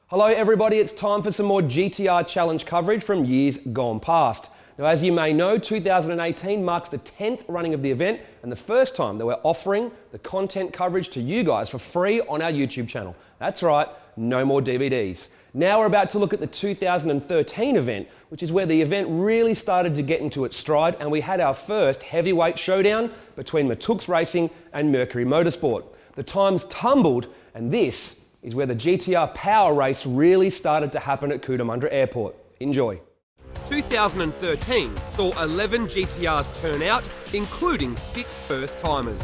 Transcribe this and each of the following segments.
Hello everybody, it's time for some more GTR Challenge coverage from years gone past. Now as you may know, 2018 marks the 10th running of the event and the first time that we're offering the content coverage to you guys for free on our YouTube channel. That's right, no more DVDs. Now we're about to look at the 2013 event, which is where the event really started to get into its stride, and we had our first heavyweight showdown between Maatouk's Racing and Mercury Motorsport. The times tumbled, and this is where the GTR power race really started to happen at Cootamundra Airport. Enjoy. 2013 saw 11 GTRs turn out, including 6 first-timers.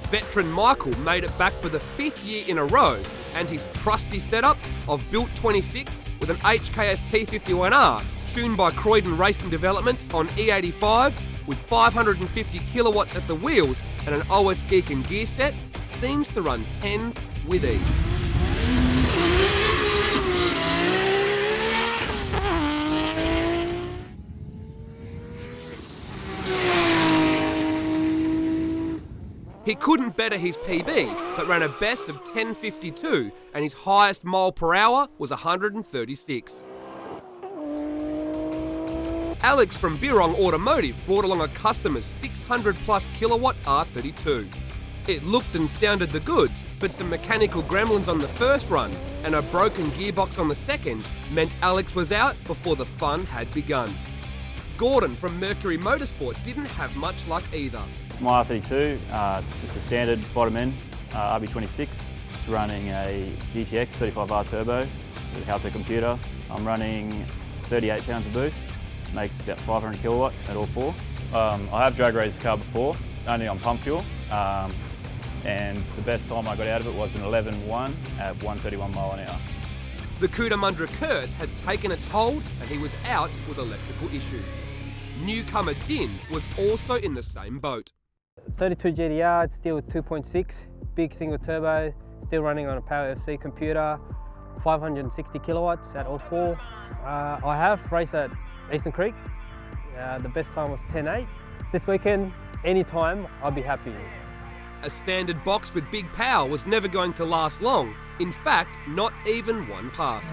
Veteran Michael made it back for the 5th year in a row, and his trusty setup of built 26 with an HKS T51R tuned by Croydon Racing Developments on E85 with 550 kilowatts at the wheels and an OS Geek and gear set seems to run 10s with ease. He couldn't better his PB, but ran a best of 10.52, and his highest mile per hour was 136. Alex from Birrong Automotive brought along a customer's 600 plus kilowatt R32. It looked and sounded the goods, but some mechanical gremlins on the first run and a broken gearbox on the second meant Alex was out before the fun had begun. Gordon from Mercury Motorsport didn't have much luck either. My R32, it's just a standard bottom end RB26. It's running a GTX 35R turbo with a Maatouk computer. I'm running 38 pounds of boost, makes about 500 kilowatt at all 4. I have drag raced this car before, only on pump fuel. And the best time I got out of it was an 11.1 at 131 mile an hour. The Cootamundra curse had taken its hold and he was out with electrical issues. Newcomer Din was also in the same boat. 32 GTR, it's still 2.6, big single turbo, still running on a Power FC computer, 560 kilowatts at all 4. I have raced at Eastern Creek. The best time was 10.8. This weekend, anytime, I'll be happy. A standard box with big power was never going to last long. In fact, not even one pass.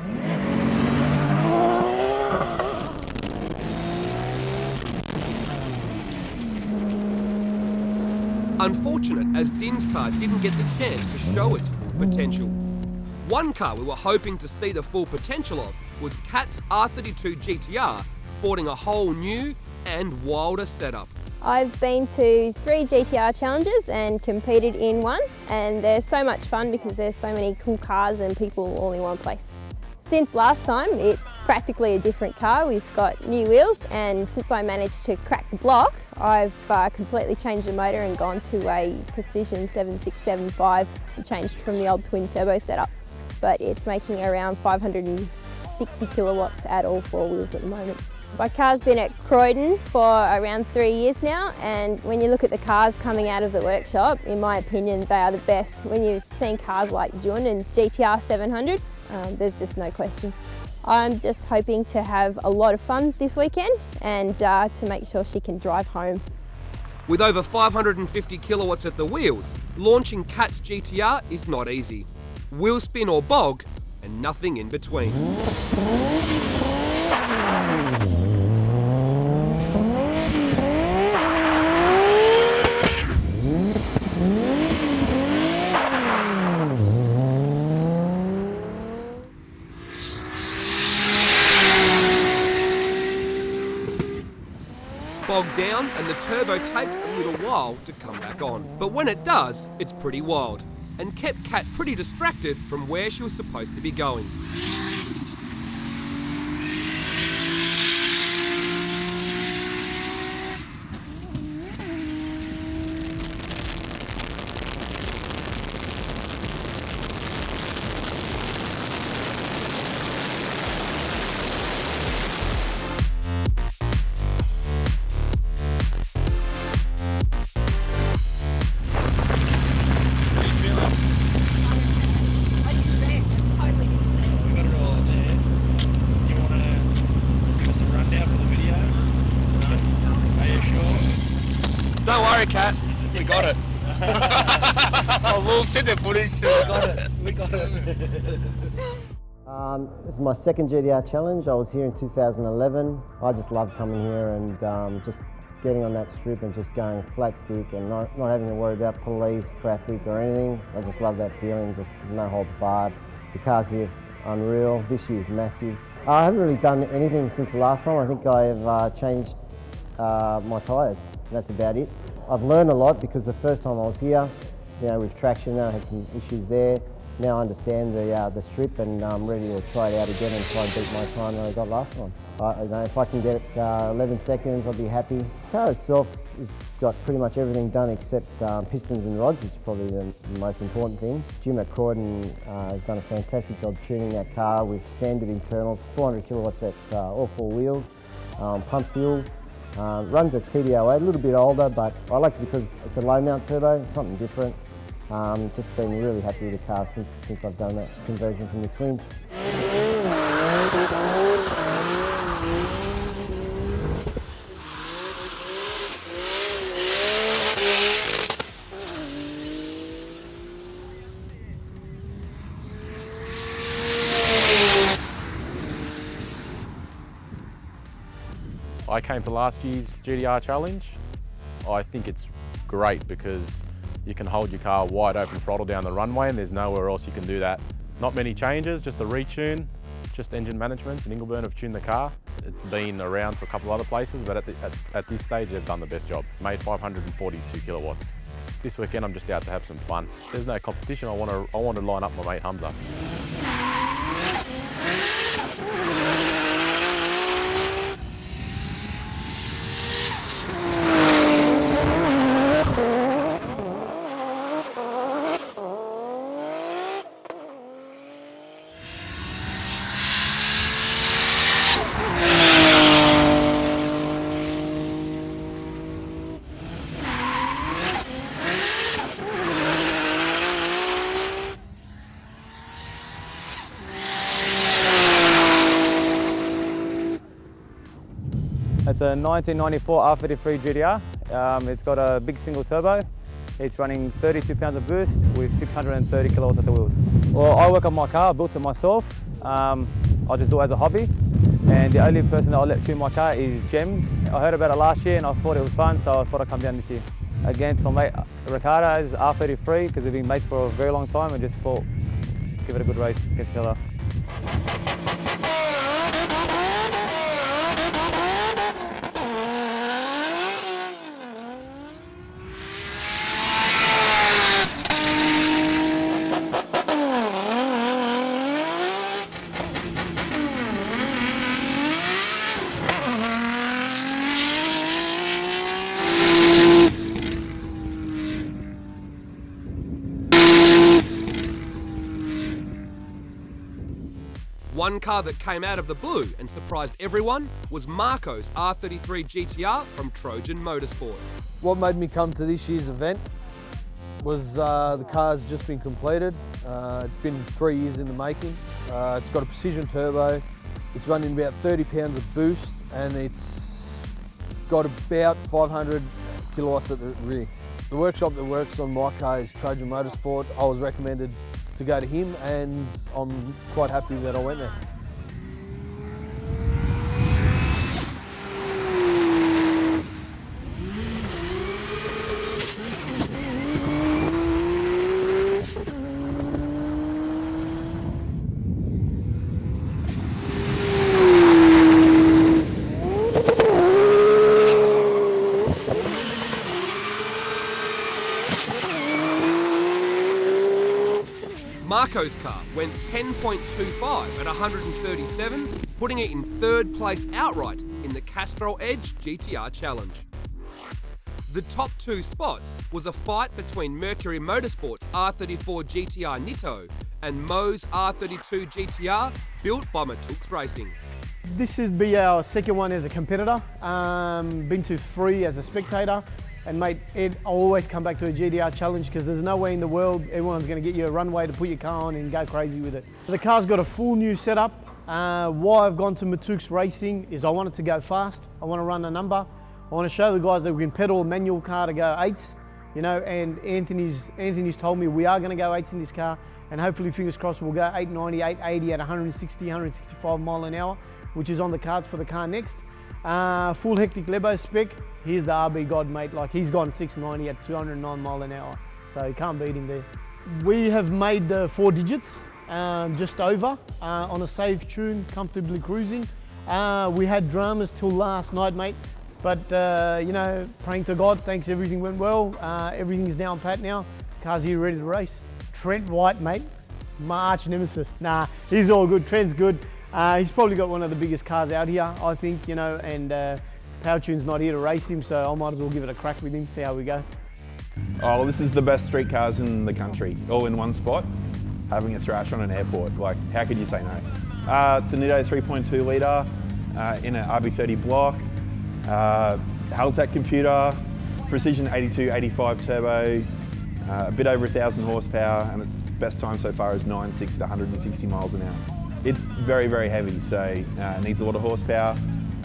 Unfortunate, as Din's car didn't get the chance to show its full potential. One car we were hoping to see the full potential of was Cat's R32 GTR, sporting a whole new and wilder setup. I've been to 3 GTR challenges and competed in one, and they're so much fun because there's so many cool cars and people all in one place. Since last time, it's practically a different car. We've got new wheels, and since I managed to crack the block, I've completely changed the motor and gone to a Precision 7675, changed from the old twin turbo setup. But it's making around 560 kilowatts at all 4 wheels at the moment. My car's been at Croydon for around 3 years now, and when you look at the cars coming out of the workshop, in my opinion, they are the best. When you've seen cars like Jun and GTR 700, there's just no question. I'm just hoping to have a lot of fun this weekend and to make sure she can drive home. With over 550 kilowatts at the wheels, launching Cat's GTR is not easy. Wheel spin or bog, and nothing in between. Bogged down and the turbo takes a little while to come back on. But when it does, it's pretty wild and kept Kat pretty distracted from where she was supposed to be going. Don't worry, Kat. We got it. Oh, we'll send the footage. We got it. We got it. This is my second GTR challenge. I was here in 2011. I just love coming here and just getting on that strip and just going flat stick and not having to worry about police, traffic or anything. I just love that feeling, just no holds barred. The cars here, unreal. This year's massive. I haven't really done anything since the last time. I think I've changed my tyres. That's about it. I've learned a lot because the first time I was here, you know, with traction, I had some issues there. Now I understand the strip and I'm ready to try it out again and try and beat my time that I got last time. You know, if I can get 11 seconds, I'll be happy. The car itself has got pretty much everything done except pistons and rods, which is probably the most important thing. Jim at Croydon has done a fantastic job tuning that car with standard internals, 400 kilowatts at all four wheels, pump fuel. Runs a TDOA, a little bit older, but I like it because it's a low mount turbo, something different. Just been really happy with the car since I've done that conversion from the twins. I came to last year's GTR challenge. I think it's great because you can hold your car wide open throttle down the runway and there's nowhere else you can do that. Not many changes, just a retune, just engine management and Ingleburn have tuned the car. It's been around for a couple of other places, but at this stage they've done the best job. Made 542 kilowatts. This weekend I'm just out to have some fun. There's no competition, I want to line up my mate Hamza. It's a 1994 R33 GTR. It's got a big single turbo. It's running 32 pounds of boost with 630 kilowatts at the wheels. Well, I work on my car, I built it myself. I just do it as a hobby. And the only person that I let tune my car is Gems. I heard about it last year and I thought it was fun, so I thought I'd come down this year. Against my mate Ricardo's R33, because we've been mates for a very long time and just thought, give it a good race against each other. One car that came out of the blue and surprised everyone was Marco's R33 GTR from Trojan Motorsport. What made me come to this year's event was the car's just been completed. It's been 3 years in the making. It's got a precision turbo. It's running about 30 pounds of boost and it's got about 500 kilowatts at the rear. The workshop that works on my car is Trojan Motorsport. I was recommended to go to him and I'm quite happy that I went there. Marco's car went 10.25 at 137, putting it in third place outright in the Castrol Edge GTR Challenge. The top two spots was a fight between Mercury Motorsports R34 GTR Nitto and Mo's R32 GTR built by Maatouk Racing. This is be our second one as a competitor. Been to 3 as a spectator. And mate, I always come back to a GTR challenge because there's no way in the world everyone's going to get you a runway to put your car on and go crazy with it. The car's got a full new setup. Why I've gone to Maatouk Racing is I wanted to go fast. I want to run a number. I want to show the guys that we can pedal a manual car to go 8s, you know, and Anthony's told me we are going to go 8s in this car, and hopefully, fingers crossed, we'll go 890, 880 at 160, 165 mile an hour, which is on the cards for the car next. Full hectic Lebo spec. Here's the RB God, mate. Like, he's gone 690 at 209 mile an hour, so you can't beat him there. We have made the 4 digits, just over, on a safe tune, comfortably cruising. We had dramas till last night, mate, but you know, praying to God, thanks, everything went well. Everything's down pat now. Car's here ready to race. Trent White, mate, my arch nemesis. Nah, he's all good. Trent's good. He's probably got one of the biggest cars out here, I think, you know, and Powertune's not here to race him, so I might as well give it a crack with him, see how we go. Oh, well, this is the best street cars in the country, all in one spot. Having a thrash on an airport, like, how could you say no? It's a Nitto 3.2 litre in an RB30 block, Haltech computer, precision 82, 85 turbo, a bit over 1,000 horsepower, and its best time so far is 9.6 at 160 miles an hour. It's very, very heavy, so it needs a lot of horsepower.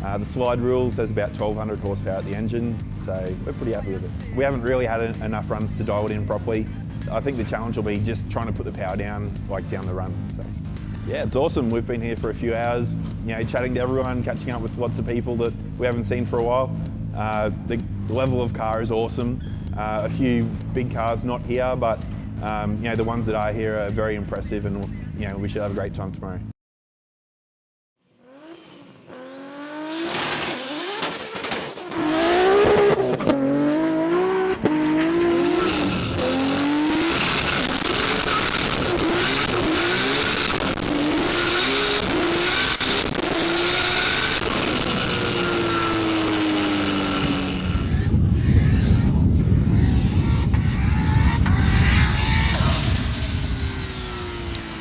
The slide rules, there's about 1,200 horsepower at the engine, so we're pretty happy with it. We haven't really had enough runs to dial it in properly. I think the challenge will be just trying to put the power down, like down the run. So yeah, it's awesome. We've been here for a few hours, you know, chatting to everyone, catching up with lots of people that we haven't seen for a while. The level of car is awesome. A few big cars not here, but you know, the ones that are here are very impressive, and you know, we should have a great time tomorrow.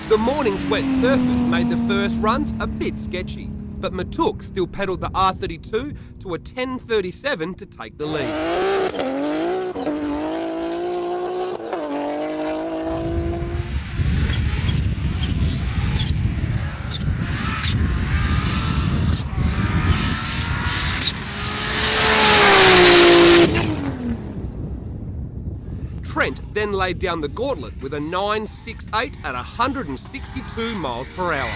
The morning's wet surface made the first runs a bit sketchy, but Maatouk still pedalled the R32 to a 10.37 to take the lead. Trent then laid down the gauntlet with a 9.68 at 162 miles per hour.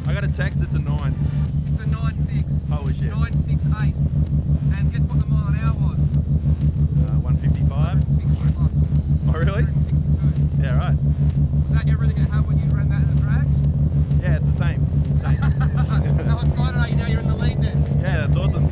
I got a text, it's a 9. It's a 9.6. Holy shit. 9.68. And guess what the mile an hour was? 155. 160 plus. Oh really? 162. Yeah, right. Was that everything it had when you ran that in the drags? Yeah, it's the same. How excited are you now you're in the lead then? Yeah, that's awesome.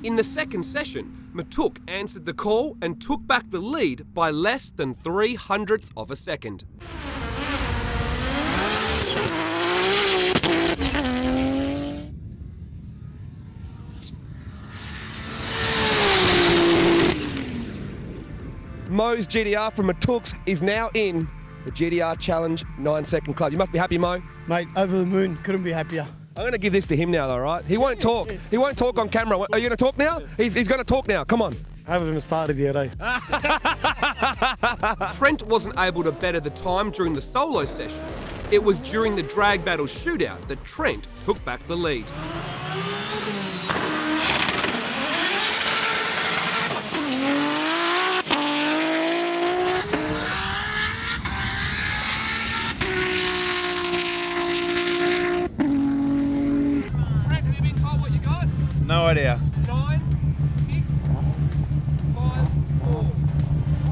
In the second session, Maatouk answered the call and took back the lead by less than 0.03 of a second. Mo's GTR from Maatouk is now in the GTR Challenge 9-second club. You must be happy, Mo. Mate, over the moon, couldn't be happier. I'm going to give this to him now, though, right? He won't talk. He won't talk on camera. Are you going to talk now? He's going to talk now. Come on. I haven't even started yet, eh? Trent wasn't able to better the time during the solo session. It was during the drag battle shootout that Trent took back the lead. Trent, have you been told what you got? No idea. 9, 6, 5, 4.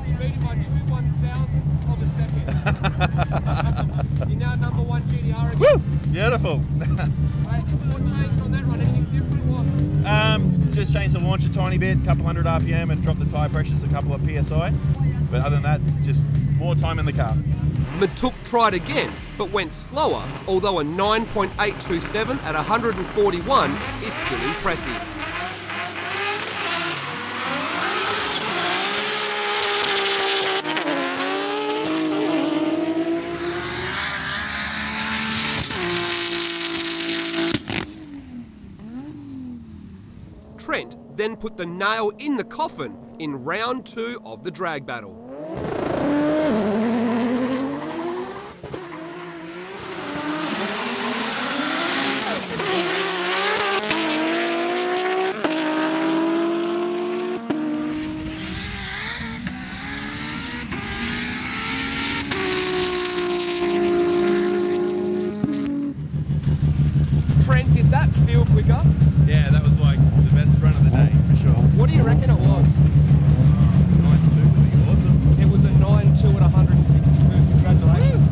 You beat him by 2 1,000ths of a second. You're now number 1 GDR again. Woo! Beautiful. Right, what changed on that run? Anything different? What? Just changed the launch a tiny bit, couple hundred RPM, and dropped the tyre pressures a couple of PSI. But other than that, it's just more time in the car. Maatouk tried again, but went slower, although a 9.827 at 141 is still impressive. Trent then put the nail in the coffin in round 2 of the drag battle. Trent, did that feel quicker? Yeah, that was like the best run of the day, for sure. What do you reckon it was? 9.2 would be awesome. It was a 9.2 at 162. Congratulations.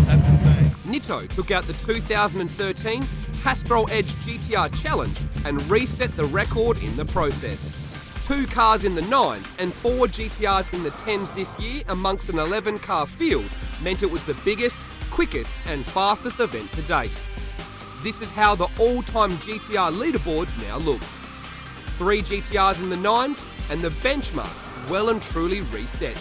That's insane. Nitto took out the 2013 Castrol Edge GTR Challenge and reset the record in the process. 2 cars in the 9s and 4 GTRs in the 10s this year amongst an 11-car field meant it was the biggest, quickest and fastest event to date. This is how the all-time GTR leaderboard now looks. 3 GTRs in the 9s and the benchmark well and truly reset.